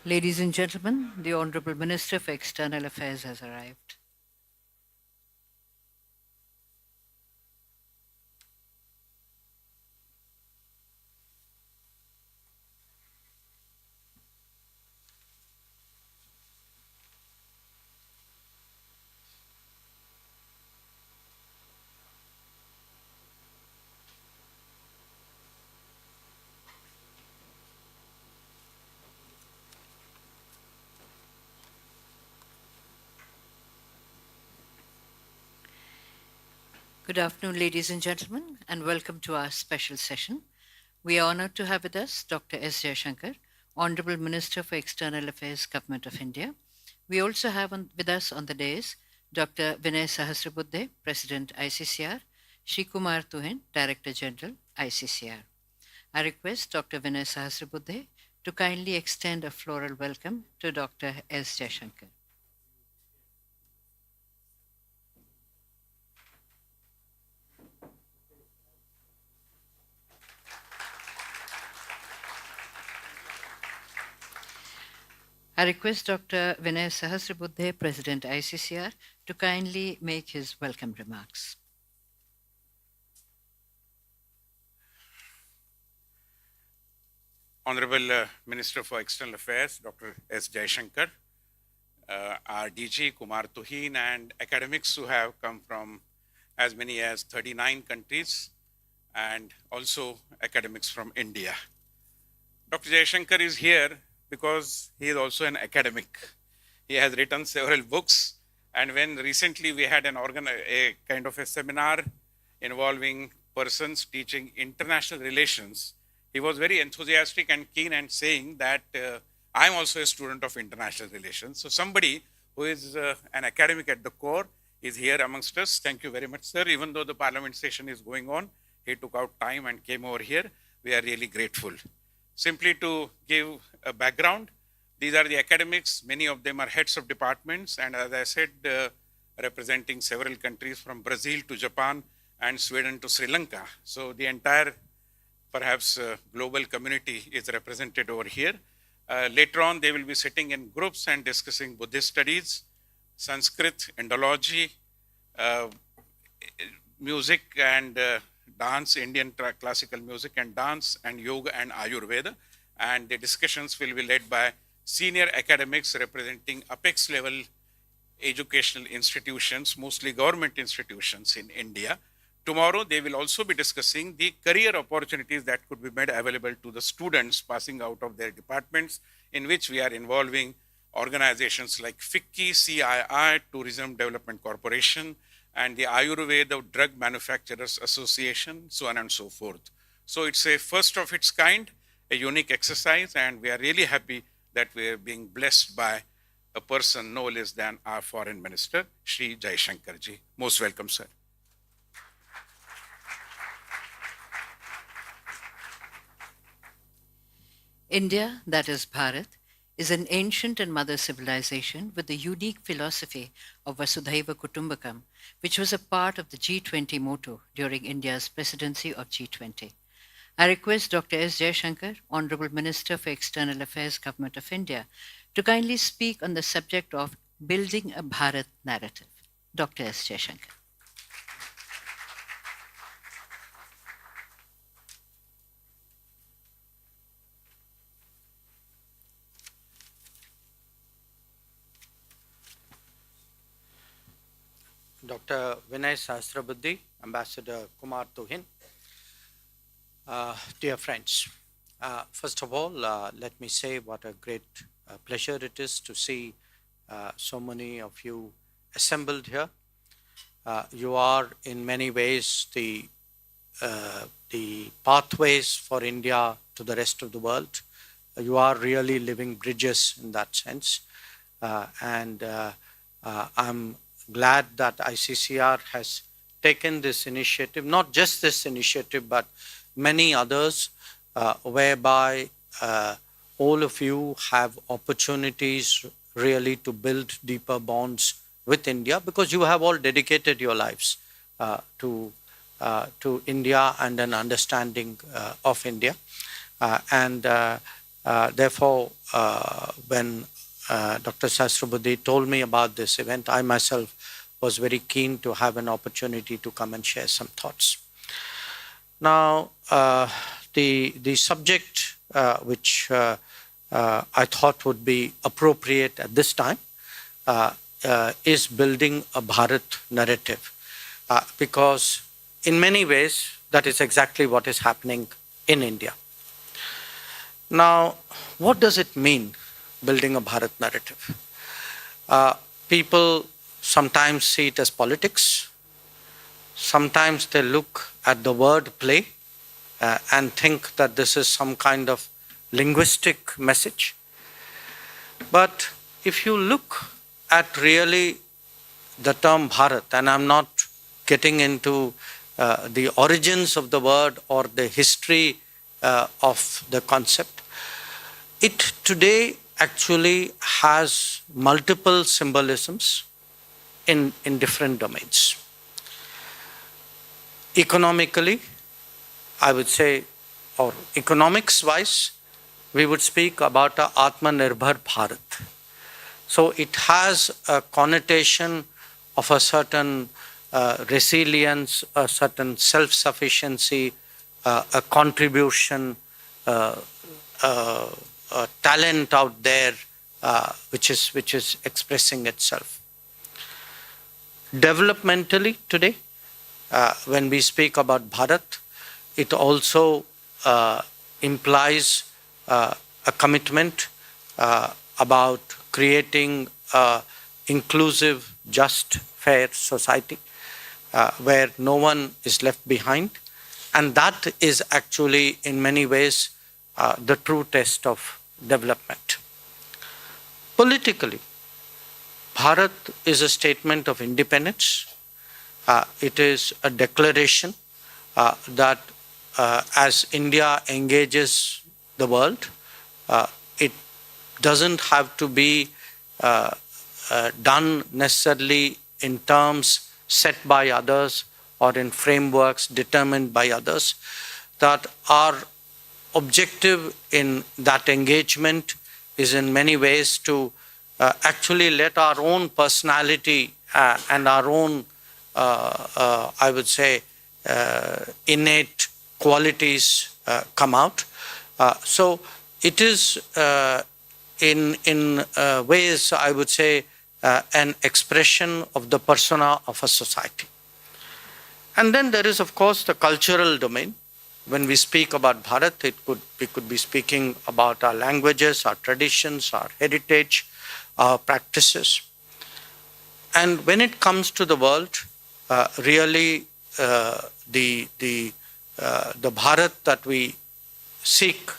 Ladies and gentlemen, the Honorable Minister for External Affairs has arrived. Good afternoon, ladies and gentlemen, and welcome to our special session. We are honored to have with us Dr. S. Jaishankar, Honorable Minister for External Affairs, Government of India. We also have with us on the dais Dr. Vinay Sahasrabuddhe, President ICCR, Shri Kumar Tuhin, Director General ICCR. I request Dr. Vinay Sahasrabuddhe to kindly extend a floral welcome to Dr. S. Jaishankar. I request Dr. Vinay Sahasrabuddhe, President ICCR, to kindly make his welcome remarks. Honorable Minister for External Affairs, Dr. S. Jaishankar, our DG Kumar Tuhin, and academics who have come from as many as 39 countries, and also academics from India. Dr. Jaishankar is here because he is also an academic. He has written several books, and when recently we had a kind of a seminar involving persons teaching international relations, he was very enthusiastic and keen and saying that I'm also a student of international relations. So somebody who is an academic at the core is here amongst us. Thank you very much, sir. Even though the parliament session is going on, he took out time and came over here. We are really grateful. Simply to give a background, these are the academics. Many of them are heads of departments. And as I said, representing several countries from Brazil to Japan and Sweden to Sri Lanka. So the entire perhaps global community is represented over here. Later on, they will be sitting in groups and discussing Buddhist studies, Sanskrit, Indology, music and dance, Indian classical music and dance, and yoga and Ayurveda. And the discussions will be led by senior academics representing apex level educational institutions, mostly government institutions in India. Tomorrow, they will also be discussing the career opportunities that could be made available to the students passing out of their departments, in which we are involving organizations like FICCI, CII, Tourism Development Corporation, and the Ayurveda Drug Manufacturers Association, so on and so forth. So it's a first of its kind, a unique exercise, and we are really happy that we are being blessed by a person no less than our Foreign Minister, Shri Jaishankar ji. Most welcome, sir. India, that is Bharat, is an ancient and mother civilization with the unique philosophy of Vasudhaiva Kutumbakam, which was a part of the G20 motto during India's presidency of G20. I request Dr. S. Jaishankar, Honorable Minister for External Affairs, Government of India, to kindly speak on the subject of building a Bharat narrative. Dr. S. Jaishankar. Dr. Vinay Sahasrabuddhe, Ambassador Kumar Tuhin, dear friends, first of all, let me say what a great pleasure it is to see so many of you assembled here. You are in many ways the pathways for India to the rest of the world. You are really living bridges in that sense. And I'm glad that ICCR has taken this initiative, not just this initiative, but many others, whereby all of you have opportunities really to build deeper bonds with India, because you have all dedicated your lives to India and an understanding of India. Therefore, when Dr. Sahasrabudhe told me about this event, I myself was very keen to have an opportunity to come and share some thoughts. Now, the subject which I thought would be appropriate at this time is building a Bharat narrative, because in many ways that is exactly what is happening in India. Now, what does it mean, building a Bharat narrative? People sometimes see it as politics. Sometimes they look at the word play and think that this is some kind of linguistic message. But if you look at really the term Bharat, and I'm not getting into the origins of the word or the history of the concept, it today actually has multiple symbolisms in different domains. Economically, I would say, or economics-wise, we would speak about a Atmanirbhar Bharat. So it has a connotation of a certain resilience, a certain self-sufficiency, a contribution, a talent out there, which is expressing itself. Developmentally today, when we speak about Bharat, it also implies a commitment about creating an inclusive, just, fair society where no one is left behind. And that is actually, in many ways, the true test of development. Politically, Bharat is a statement of independence. It is a declaration that as India engages the world, it doesn't have to be done necessarily in terms set by others or in frameworks determined by others. That our objective in that engagement is in many ways to actually let our own personality and our own, I would say, innate qualities come out. So it is in ways, I would say, an expression of the persona of a society. And then there is, of course, the cultural domain. When we speak about Bharat, we could be speaking about our languages, our traditions, our heritage, our practices. And when it comes to the world, really the Bharat that we seek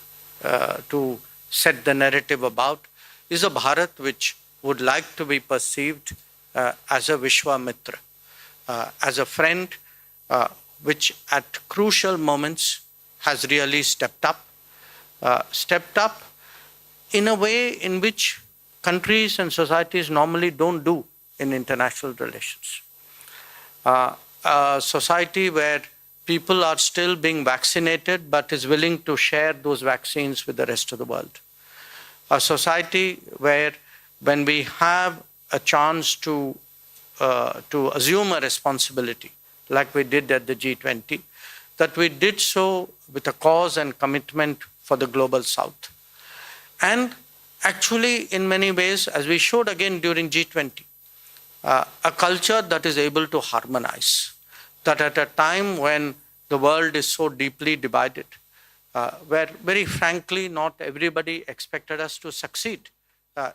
to set the narrative about is a Bharat which would like to be perceived as a Vishwamitra, as a friend which at crucial moments has really stepped up in a way in which countries and societies normally don't do in international relations. A society where people are still being vaccinated but is willing to share those vaccines with the rest of the world. A society where when we have a chance to assume a responsibility, like we did at the G20, that we did so with a cause and commitment for the global South. And actually, in many ways, as we showed again during G20, a culture that is able to harmonize, that at a time when the world is so deeply divided, where very frankly not everybody expected us to succeed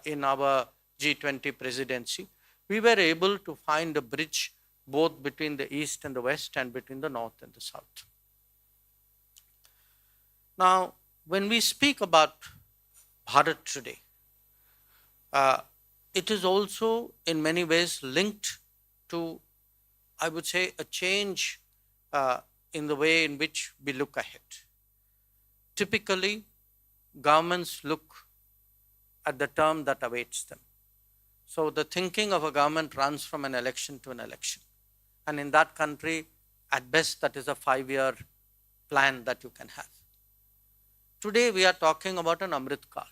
in our G20 presidency, we were able to find a bridge both between the East and the West and between the North and the South. Now, when we speak about Bharat today, it is also in many ways linked to, I would say, a change in the way in which we look ahead. Typically, governments look at the term that awaits them. So the thinking of a government runs from an election to an election. And in that country, at best, that is a 5-year plan that you can have. Today, we are talking about an Amrit Kal.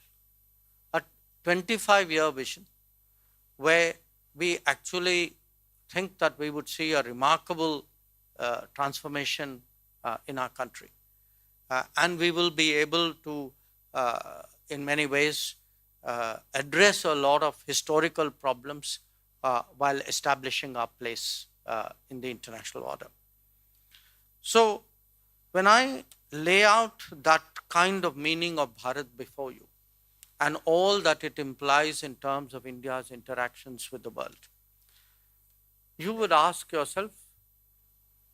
25-year vision where we actually think that we would see a remarkable transformation in our country. And we will be able to, in many ways, address a lot of historical problems while establishing our place in the international order. So, when I lay out that kind of meaning of Bharat before you and all that it implies in terms of India's interactions with the world, you would ask yourself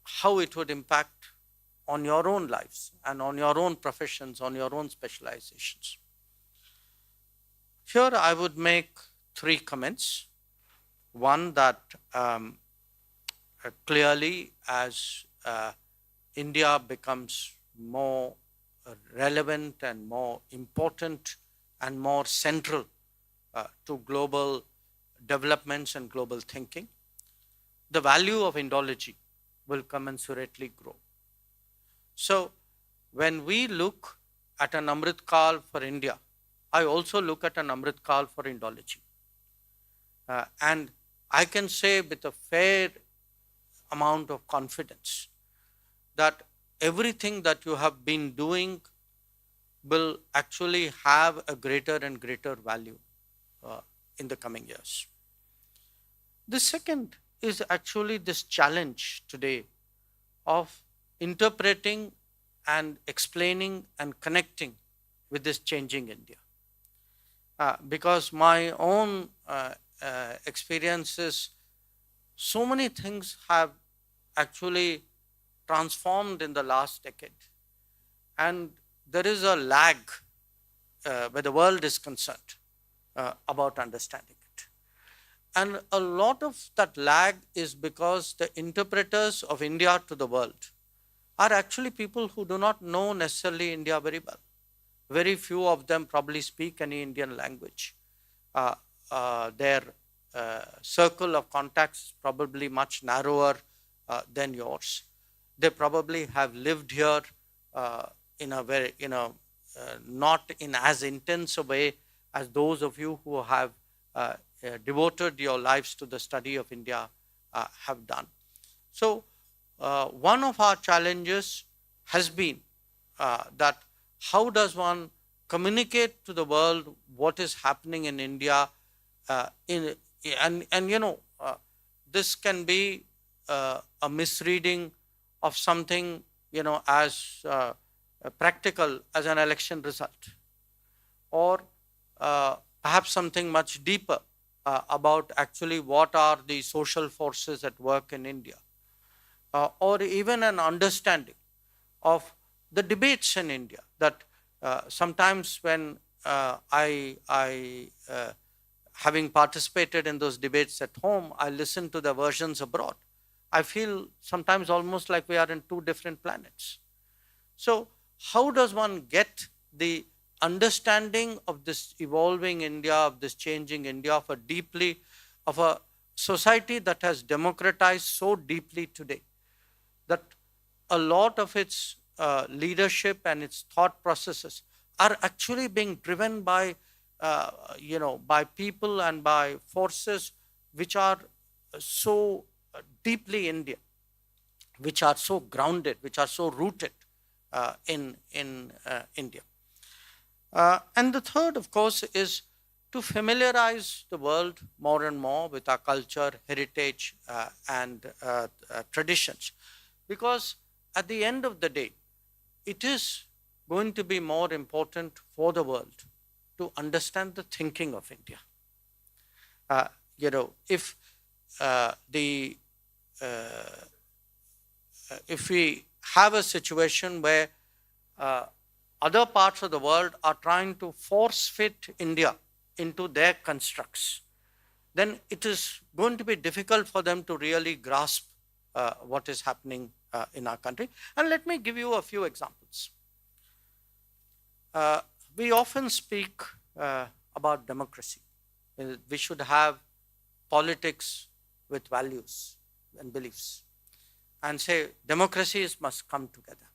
how it would impact on your own lives and on your own professions, on your own specializations. Here I would make 3 comments. One, that clearly as India becomes more relevant and more important and more central to global developments and global thinking, the value of Indology will commensurately grow. So when we look at an Amrit Kal for India, I also look at an Amrit Kal for Indology. And I can say with a fair amount of confidence that everything that you have been doing will actually have a greater and greater value in the coming years. The second is actually this challenge today of interpreting and explaining and connecting with this changing India. Because my own experiences, so many things have actually transformed in the last decade. And there is a lag where the world is concerned about understanding it. And a lot of that lag is because the interpreters of India to the world are actually people who do not know necessarily India very well. Very few of them probably speak any Indian language. Their circle of contacts is probably much narrower than yours. They probably have lived here in a very, not in as intense a way as those of you who have devoted your lives to the study of India have done. So one of our challenges has been that how does one communicate to the world what is happening in India, this can be a misreading of something as practical as an election result, or perhaps something much deeper about actually what are the social forces at work in India, or even an understanding of the debates in India. That sometimes when having participated in those debates at home, I listen to the versions abroad. I feel sometimes almost like we are in 2 different planets. So how does one get the understanding of this evolving India, of this changing India, of a society that has democratized so deeply today, that a lot of its leadership and its thought processes are actually being driven by people and by forces which are so deeply Indian, which are so grounded, which are so rooted in India. And the third, of course, is to familiarize the world more and more with our culture, heritage, and traditions. Because at the end of the day, it is going to be more important for the world to understand the thinking of India. If we have a situation where other parts of the world are trying to force fit India into their constructs, then it is going to be difficult for them to really grasp what is happening in our country. And let me give you a few examples. We often speak about democracy. We should have politics with values and beliefs, and say democracies must come together.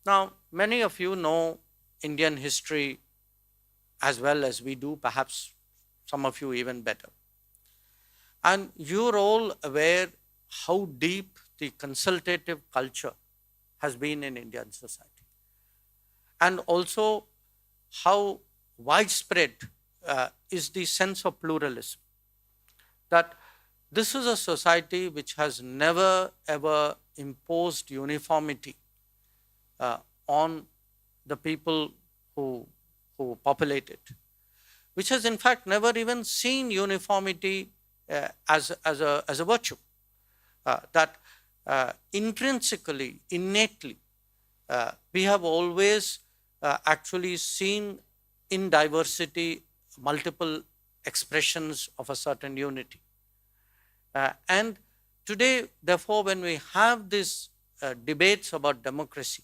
Now, many of you know Indian history as well as we do, perhaps some of you even better. And you're all aware how deep the consultative culture has been in Indian society, and also how widespread is the sense of pluralism. That this is a society which has never ever imposed uniformity on the people who populate it, which has in fact never even seen uniformity as a virtue. That intrinsically, innately, we have always actually seen in diversity multiple expressions of a certain unity. And today, therefore, when we have these debates about democracy,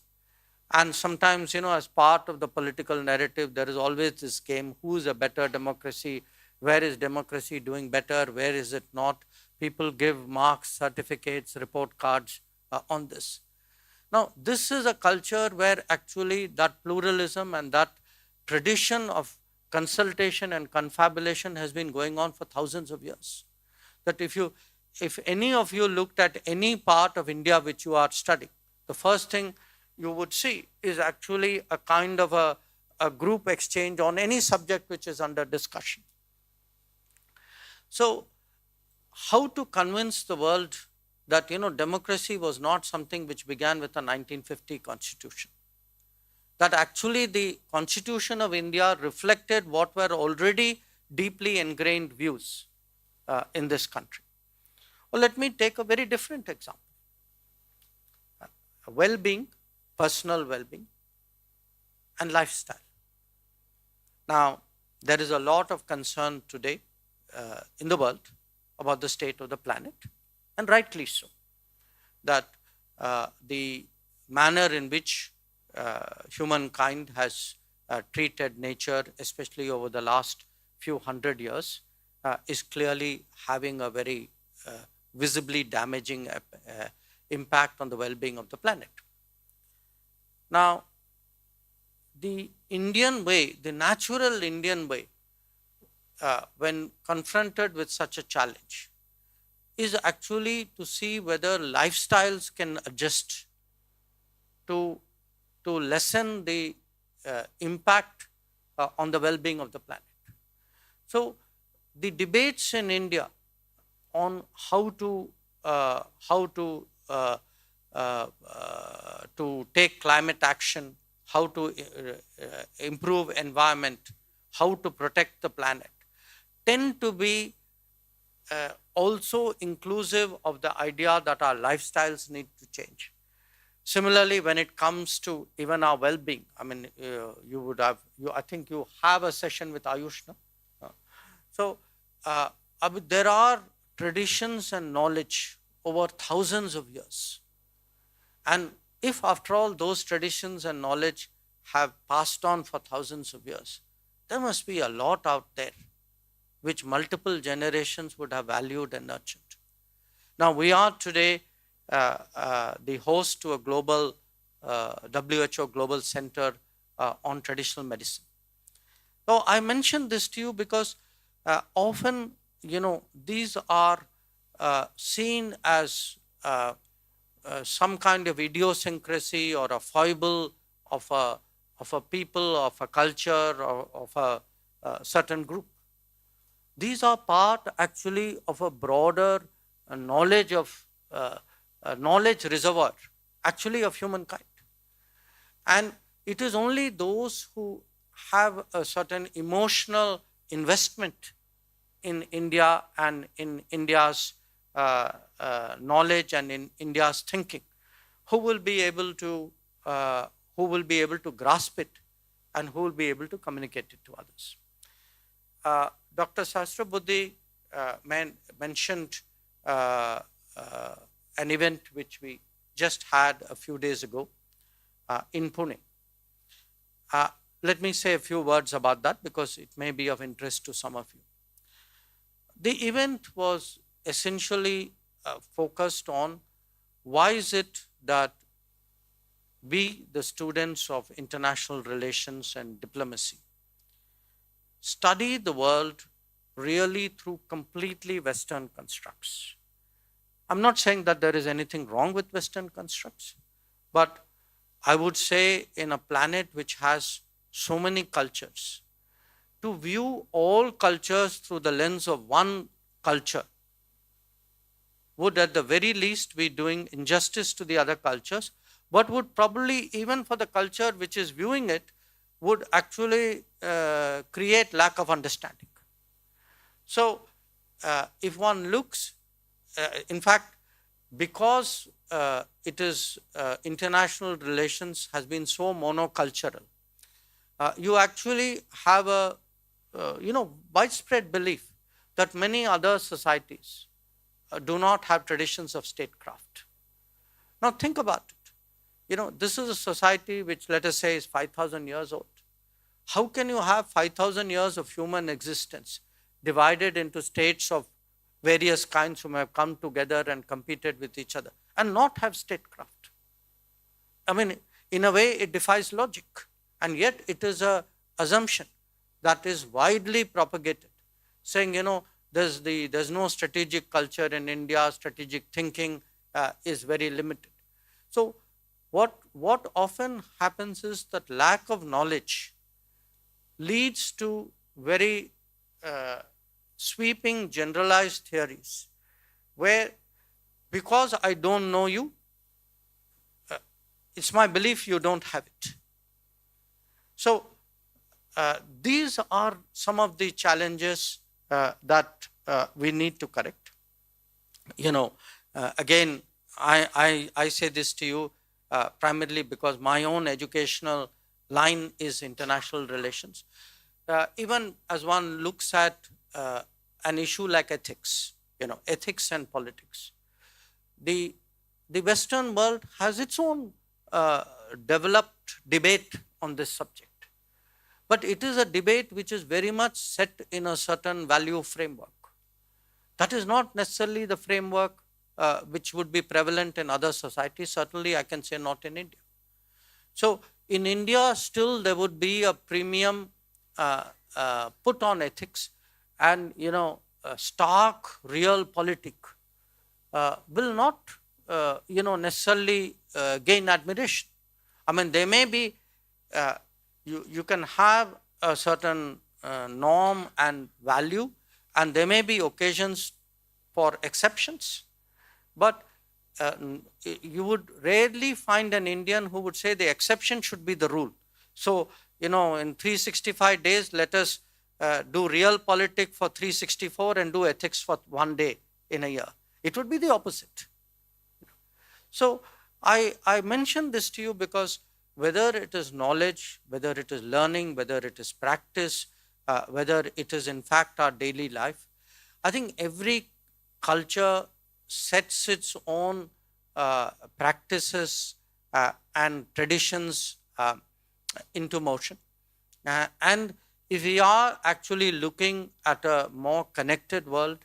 and sometimes, as part of the political narrative, there is always this game, who is a better democracy, where is democracy doing better, where is it not? People give marks, certificates, report cards on this. Now, this is a culture where actually that pluralism and that tradition of consultation and confabulation has been going on for thousands of years. That if any of you looked at any part of India which you are studying, the first thing you would see is actually a kind of a group exchange on any subject which is under discussion. So, how to convince the world that democracy was not something which began with the 1950 constitution? That actually the Constitution of India reflected what were already deeply ingrained views in this country. Well, let me take a very different example. Well-being, personal well-being, and lifestyle. Now, there is a lot of concern today in the world about the state of the planet, and rightly so. That the manner in which humankind has treated nature, especially over the last few hundred years, is clearly having a very visibly damaging impact on the well-being of the planet. Now, the Indian way, the natural Indian way, when confronted with such a challenge, is actually to see whether lifestyles can adjust to lessen the impact on the well-being of the planet. So, the debates in India on how to take climate action, how to improve environment, how to protect the planet, tend to be also inclusive of the idea that our lifestyles need to change. Similarly, when it comes to even our well-being, I mean, I think you have a session with Ayush, no? So, there are traditions and knowledge over thousands of years. And if after all those traditions and knowledge have passed on for thousands of years, there must be a lot out there which multiple generations would have valued and nurtured. Now, we are today the host to a global WHO Global Center on Traditional Medicine. So, I mentioned this to you because often, these are seen as some kind of idiosyncrasy or a foible of a people, of a culture, or of a certain group. These are part actually of a broader knowledge reservoir, actually of humankind. And it is only those who have a certain emotional investment in India and in India's knowledge and in India's thinking, who will be able to grasp it and who will be able to communicate it to others. Dr. Sahasrabuddhe mentioned an event which we just had a few days ago in Pune. Let me say a few words about that because it may be of interest to some of you. The event was essentially focused on why is it that we, the students of international relations and diplomacy, study the world really through completely Western constructs. I'm not saying that there is anything wrong with Western constructs, but I would say in a planet which has so many cultures, to view all cultures through the lens of one culture would at the very least be doing injustice to the other cultures, but would probably, even for the culture which is viewing it, would actually create lack of understanding. So if one looks, in fact, because it is international relations has been so monocultural, you actually have a widespread belief that many other societies do not have traditions of statecraft. Now think about it. This is a society which, let us say, is 5,000 years old. How can you have 5,000 years of human existence divided into states of various kinds who have come together and competed with each other and not have statecraft? I mean, in a way, it defies logic. And yet it is an assumption that is widely propagated, saying, there's no strategic culture in India, strategic thinking is very limited. So what often happens is that lack of knowledge leads to very sweeping generalized theories where, because I don't know you, it's my belief you don't have it. So these are some of the challenges that we need to correct. Again, I say this to you primarily because my own educational line is international relations. Even as one looks at an issue like ethics, ethics and politics, the Western world has its own developed debate on this subject. But it is a debate which is very much set in a certain value framework. That is not necessarily the framework which would be prevalent in other societies. Certainly, I can say not in India. So, in India, still there would be a premium put on ethics, and stark real politic will not necessarily gain admiration. I mean, there may be you can have a certain norm and value, and there may be occasions for exceptions, but you would rarely find an Indian who would say the exception should be the rule. So, in 365 days, let us do real politics for 364 and do ethics for 1 day in a year. It would be the opposite. So, I mention this to you because whether it is knowledge, whether it is learning, whether it is practice, whether it is in fact our daily life, I think every culture sets its own practices and traditions into motion. And if we are actually looking at a more connected world,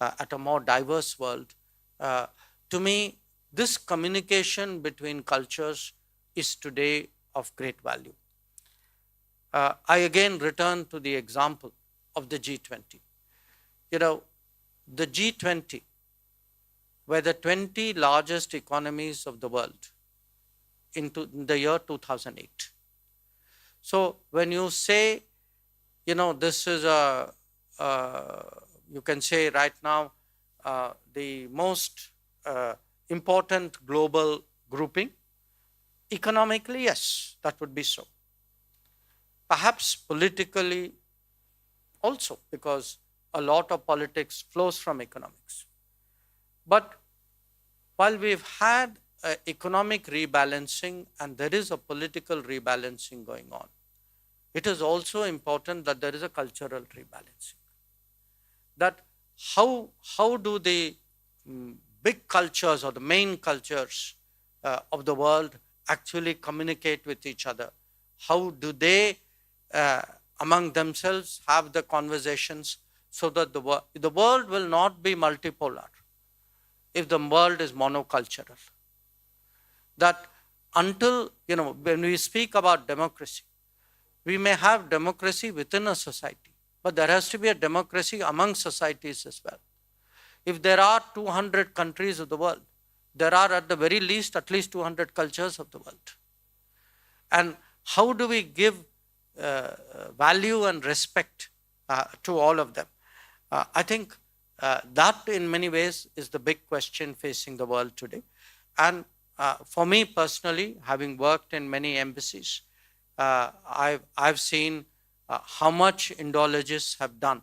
at a more diverse world, to me, this communication between cultures is today of great value. I again return to the example of the G20. The G20 were the 20 largest economies of the world in the year 2008. So when you say, this is you can say right now, the most important global grouping, economically, yes, that would be so. Perhaps politically also, because a lot of politics flows from economics. But while we've had economic rebalancing and there is a political rebalancing going on, it is also important that there is a cultural rebalancing. That how do the big cultures or the main cultures of the world actually communicate with each other? How do they among themselves have the conversations so that the world will not be multipolar if the world is monocultural? That until, when we speak about democracy, we may have democracy within a society, but there has to be a democracy among societies as well. If there are 200 countries of the world, there are at the very least at least 200 cultures of the world. And how do we give value and respect to all of them? I think that in many ways is the big question facing the world today. And for me personally, having worked in many embassies, I've seen how much Indologists have done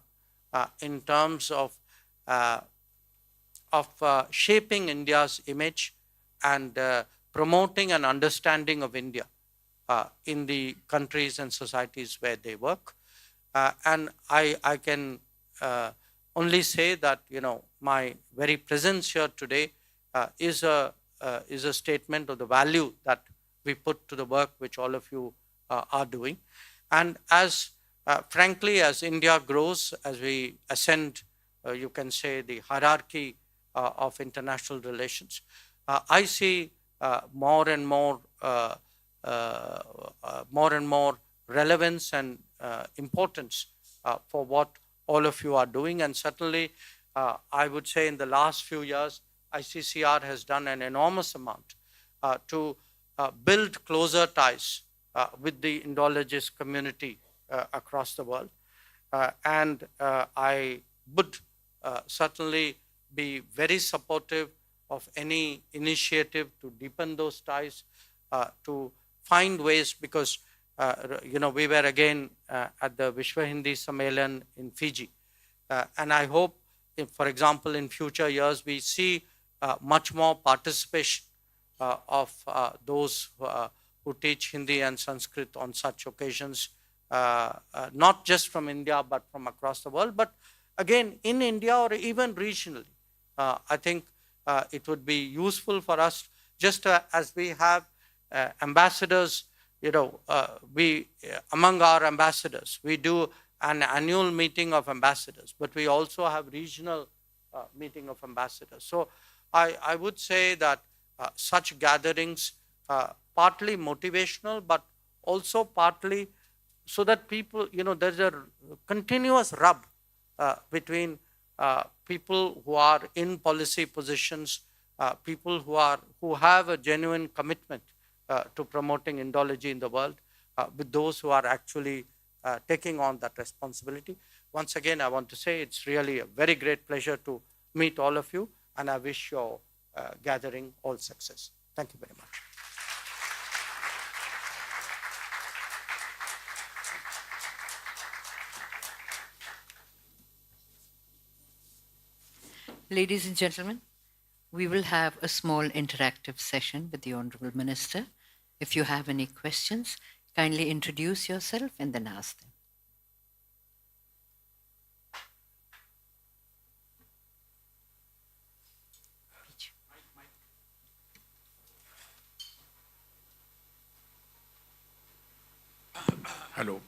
in terms of shaping India's image and promoting an understanding of India in the countries and societies where they work. And I can only say that, my very presence here today is a statement of the value that we put to the work which all of you are doing. And as frankly, as India grows, as we ascend, you can say, the hierarchy of international relations, I see more and more relevance and importance for what all of you are doing. And certainly, I would say in the last few years, ICCR has done an enormous amount to build closer ties with the Indologist community across the world. And I would certainly be very supportive of any initiative to deepen those ties, to find ways, because we were again at the Vishwa Hindi Sammelan in Fiji. And I hope, if, for example, in future years, we see much more participation of those who teach Hindi and Sanskrit on such occasions, not just from India, but from across the world, but again, in India or even regionally. I think it would be useful for us, just as we have ambassadors, we among our ambassadors, we do an annual meeting of ambassadors, but we also have regional meeting of ambassadors. So I would say that such gatherings, partly motivational, but also partly so that people, there's a continuous rub between people who are in policy positions, people who have a genuine commitment to promoting Indology in the world, with those who are actually taking on that responsibility. Once again, I want to say it's really a very great pleasure to meet all of you, and I wish your gathering all success. Thank you very much. Ladies and gentlemen, we will have a small interactive session with the Honorable Minister. If you have any questions, kindly introduce yourself and then ask them. Hello.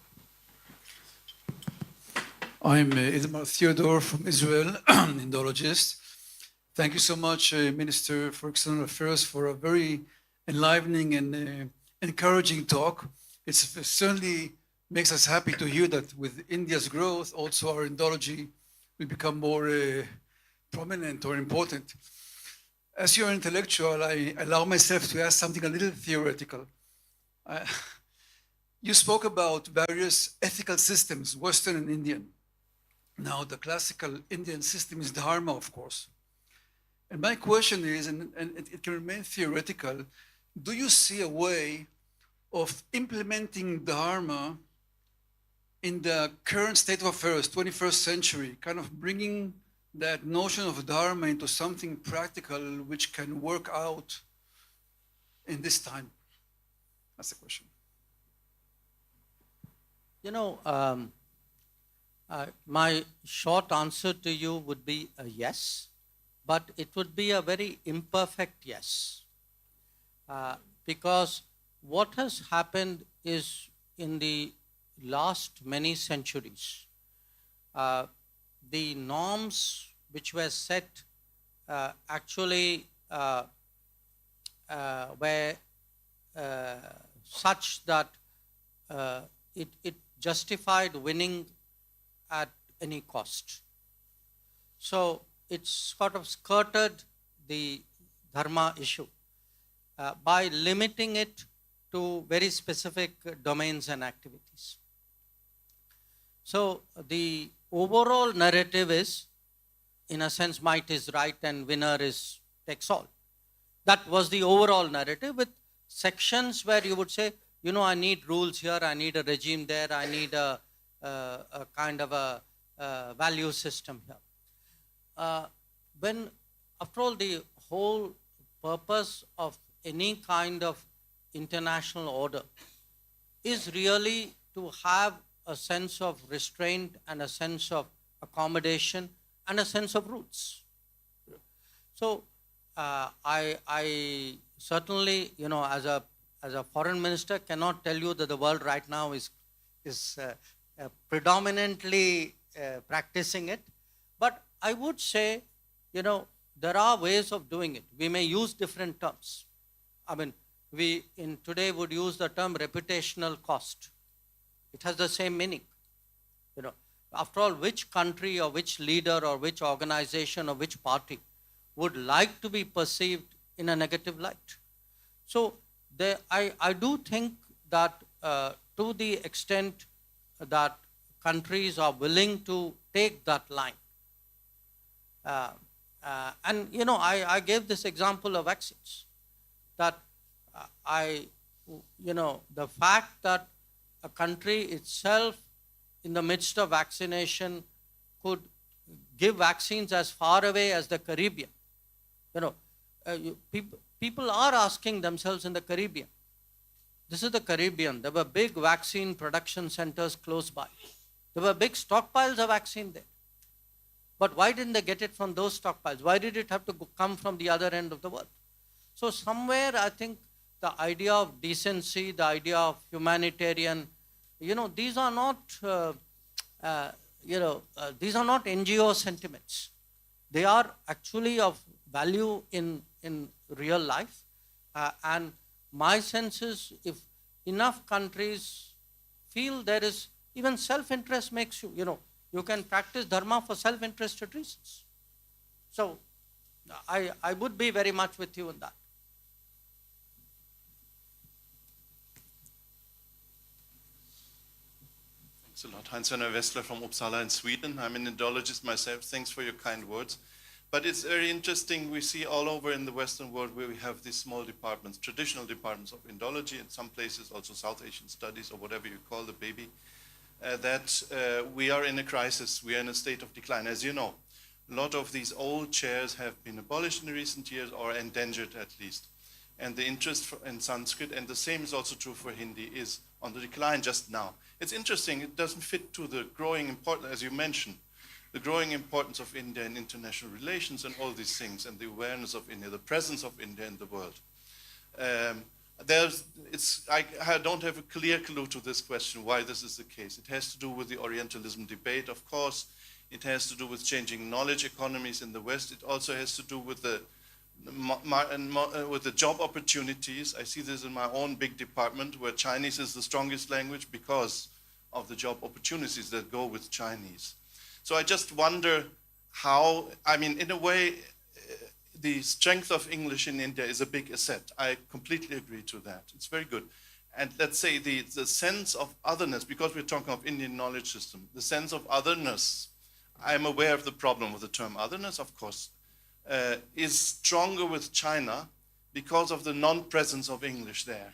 I'm Idmar Theodore from Israel, Indologist. Thank you so much, Minister for External Affairs, for a very enlivening and encouraging talk. It certainly makes us happy to hear that with India's growth, also our Indology will become more prominent or important. As you're an intellectual, I allow myself to ask something a little theoretical. You spoke about various ethical systems, Western and Indian. Now, the classical Indian system is Dharma, of course. And my question is, and it can remain theoretical, do you see a way of implementing Dharma in the current state of affairs, 21st century, kind of bringing that notion of Dharma into something practical which can work out in this time? That's the question. My short answer to you would be a yes, but it would be a very imperfect yes. Because what has happened is, in the last many centuries, the norms which were set actually were such that it justified winning at any cost. So it's sort of skirted the dharma issue by limiting it to very specific domains and activities. So the overall narrative is, in a sense, might is right and winner is takes all. That was the overall narrative, with sections where you would say, I need rules here, I need a regime there, I need a kind of a value system here. When, after all, the whole purpose of any kind of international order is really to have a sense of restraint and a sense of accommodation and a sense of roots. So I certainly, as a foreign minister, cannot tell you that the world right now is predominantly practicing it. But I would say, there are ways of doing it. We may use different terms. I mean, we in today would use the term reputational cost. It has the same meaning. After all, which country or which leader or which organization or which party would like to be perceived in a negative light? So I do think that to the extent that countries are willing to take that line, and I gave this example of vaccines, that the fact that a country itself in the midst of vaccination could give vaccines as far away as the Caribbean. People are asking themselves in the Caribbean. This is the Caribbean. There were big vaccine production centers close by. There were big stockpiles of vaccine there. But why didn't they get it from those stockpiles? Why did it have to come from the other end of the world? So somewhere I think the idea of decency, the idea of humanitarian, these are not, these are not NGO sentiments. They are actually of value in real life. And my sense is, if enough countries feel there is, even self-interest makes you, you can practice dharma for self-interested reasons. So I would be very much with you in that. Thanks a lot. Hans-Werner Wessler from Uppsala in Sweden. I'm an Indologist myself. Thanks for your kind words. But it's very interesting. We see all over in the Western world where we have these small departments, traditional departments of Indology, in some places also South Asian studies or whatever you call the baby, that we are in a crisis. We are in a state of decline. As you know, a lot of these old chairs have been abolished in recent years or endangered at least. And the interest in Sanskrit, and the same is also true for Hindi, is on the decline just now. It's interesting, it doesn't fit to the growing importance, as you mentioned, the growing importance of India in international relations and all these things, and the awareness of India, the presence of India in the world. I don't have a clear clue to this question, why this is the case. It has to do with the Orientalism debate, of course. It has to do with changing knowledge economies in the West. It also has to do with the job opportunities. I see this in my own big department, where Chinese is the strongest language because of the job opportunities that go with Chinese. So I just wonder how, in a way, the strength of English in India is a big asset. I completely agree to that. It's very good. And let's say the sense of otherness, because we're talking of Indian knowledge system, the sense of otherness, I'm aware of the problem with the term otherness, of course, is stronger with China because of the non-presence of English there.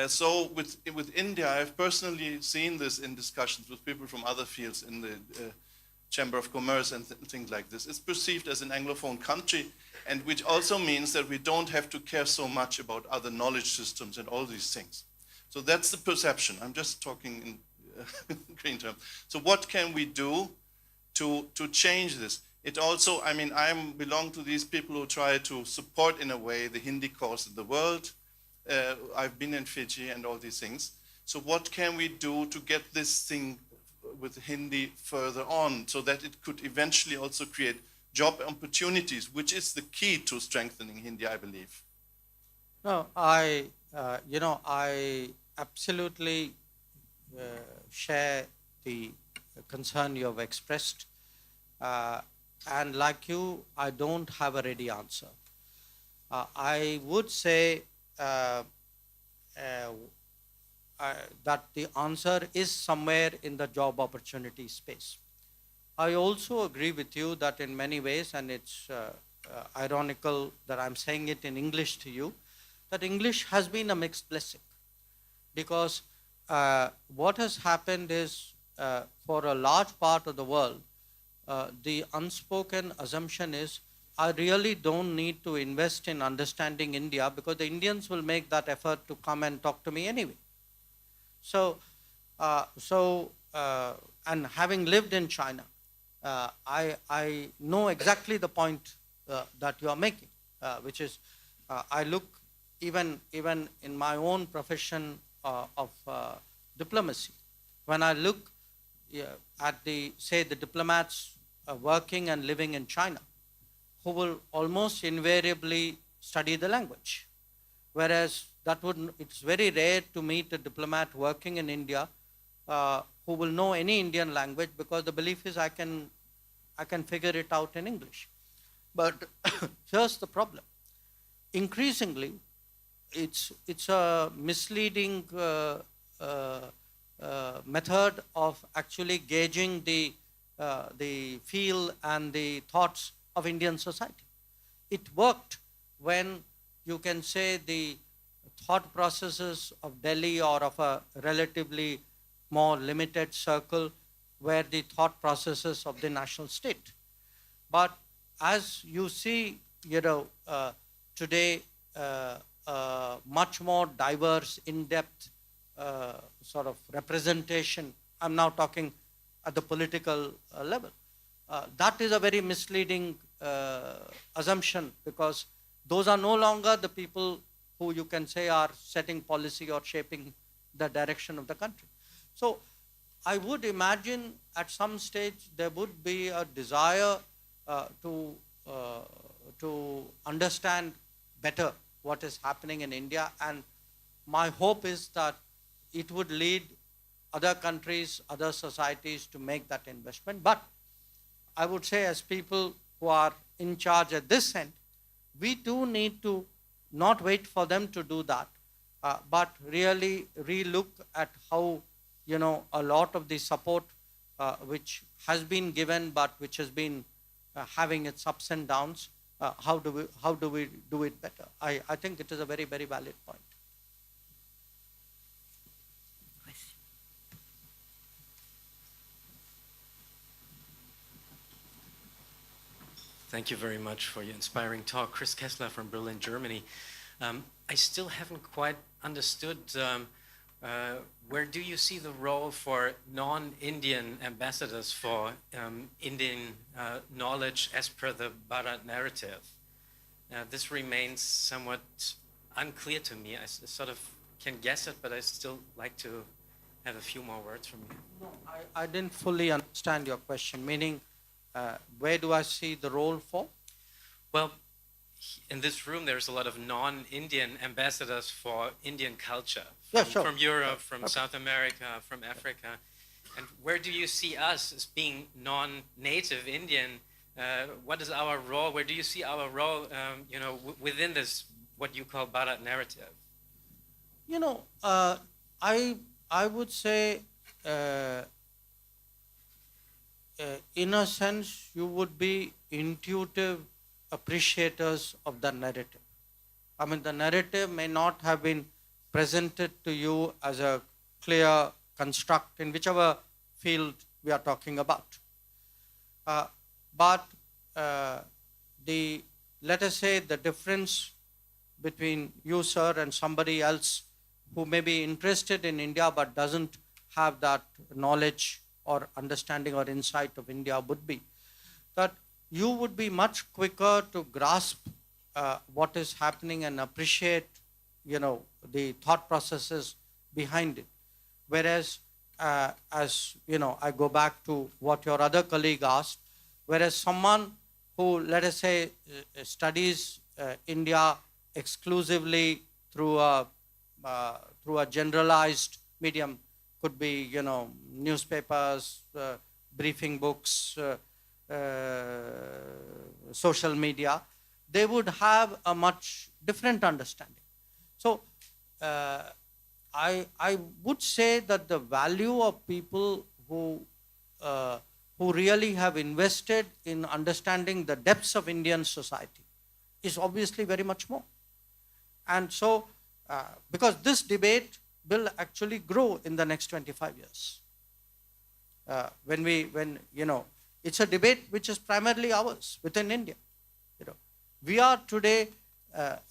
So with India, I've personally seen this in discussions with people from other fields in the Chamber of Commerce and things like this. It's perceived as an Anglophone country, and which also means that we don't have to care so much about other knowledge systems and all these things. So that's the perception. I'm just talking in green terms. So what can we do to change this? It also, I belong to these people who try to support, in a way, the Hindi cause in the world. I've been in Fiji and all these things. So what can we do to get this thing with Hindi further on, so that it could eventually also create job opportunities, which is the key to strengthening Hindi, I believe? No, I absolutely share the concern you have expressed. And like you, I don't have a ready answer. I would say that the answer is somewhere in the job opportunity space. I also agree with you that in many ways, and it's ironical that I'm saying it in English to you, that English has been a mixed blessing. Because what has happened is, for a large part of the world, the unspoken assumption is, I really don't need to invest in understanding India because the Indians will make that effort to come and talk to me anyway. So, and having lived in China, I know exactly the point that you are making, which is, I look even in my own profession of diplomacy, when I look at the diplomats working and living in China, who will almost invariably study the language, whereas it's very rare to meet a diplomat working in India who will know any Indian language, because the belief is I can figure it out in English. But here's the problem. Increasingly, it's a misleading method of actually gauging the feel and the thoughts of Indian society. It worked when you can say the thought processes of Delhi or of a relatively more limited circle were the thought processes of the national state. But as you see, today, much more diverse, in-depth sort of representation, I'm now talking at the political level. That is a very misleading assumption, because those are no longer the people who you can say are setting policy or shaping the direction of the country. So I would imagine at some stage there would be a desire to understand better what is happening in India, and my hope is that it would lead other countries, other societies to make that investment. But I would say, as people who are in charge at this end, we do need to not wait for them to do that, but really relook at how, a lot of the support which has been given, but which has been having its ups and downs, how do we do it better? I think it is a very, very valid point. Thank you very much for your inspiring talk. Chris Kessler from Berlin, Germany. I still haven't quite understood where do you see the role for non-Indian ambassadors for Indian knowledge as per the Bharat narrative? This remains somewhat unclear to me. I sort of can guess it, but I still like to have a few more words from you. No, I didn't fully understand your question, meaning where do I see the role for? Well, in this room, there's a lot of non-Indian ambassadors for Indian culture. From Europe, from South America, from Africa. And where do you see us as being non-native Indian? What is our role? Where do you see our role, within this, what you call Bharat narrative? I would say, in a sense, you would be intuitive appreciators of the narrative. I mean, the narrative may not have been presented to you as a clear construct in whichever field we are talking about. But let us say the difference between you, sir, and somebody else who may be interested in India but doesn't have that knowledge or understanding or insight of India would be that you would be much quicker to grasp what is happening and appreciate, the thought processes behind it. Whereas, as I go back to what your other colleague asked, whereas someone who, let us say, studies India exclusively through a generalized medium, could be, newspapers, briefing books, social media, they would have a much different understanding. So I would say that the value of people who really have invested in understanding the depths of Indian society is obviously very much more. And so, because this debate will actually grow in the next 25 years. It's a debate which is primarily ours within India. We are today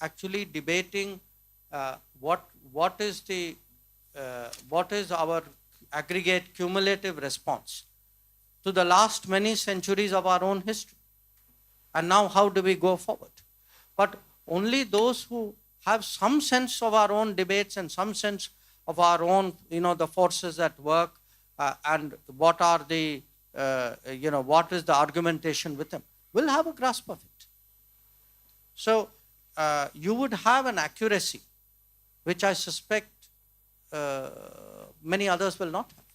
actually debating what is our aggregate cumulative response to the last many centuries of our own history, and now how do we go forward? But only those who have some sense of our own debates and some sense of our own, the forces at work, and what are the, what is the argumentation with them, will have a grasp of it. So you would have an accuracy which I suspect many others will not have.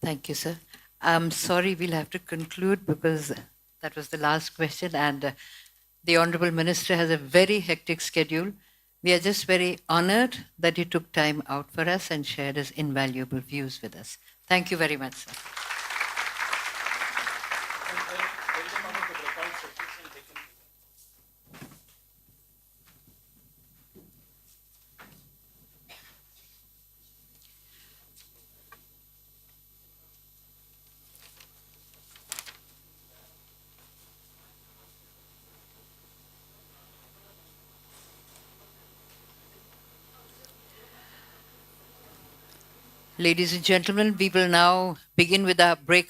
Thank you, sir. I'm sorry, we'll have to conclude because that was the last question, and the Honorable Minister has a very hectic schedule. We are just very honored that he took time out for us and shared his invaluable views with us. Thank you very much, sir. Ladies and gentlemen, we will now begin with our breakout.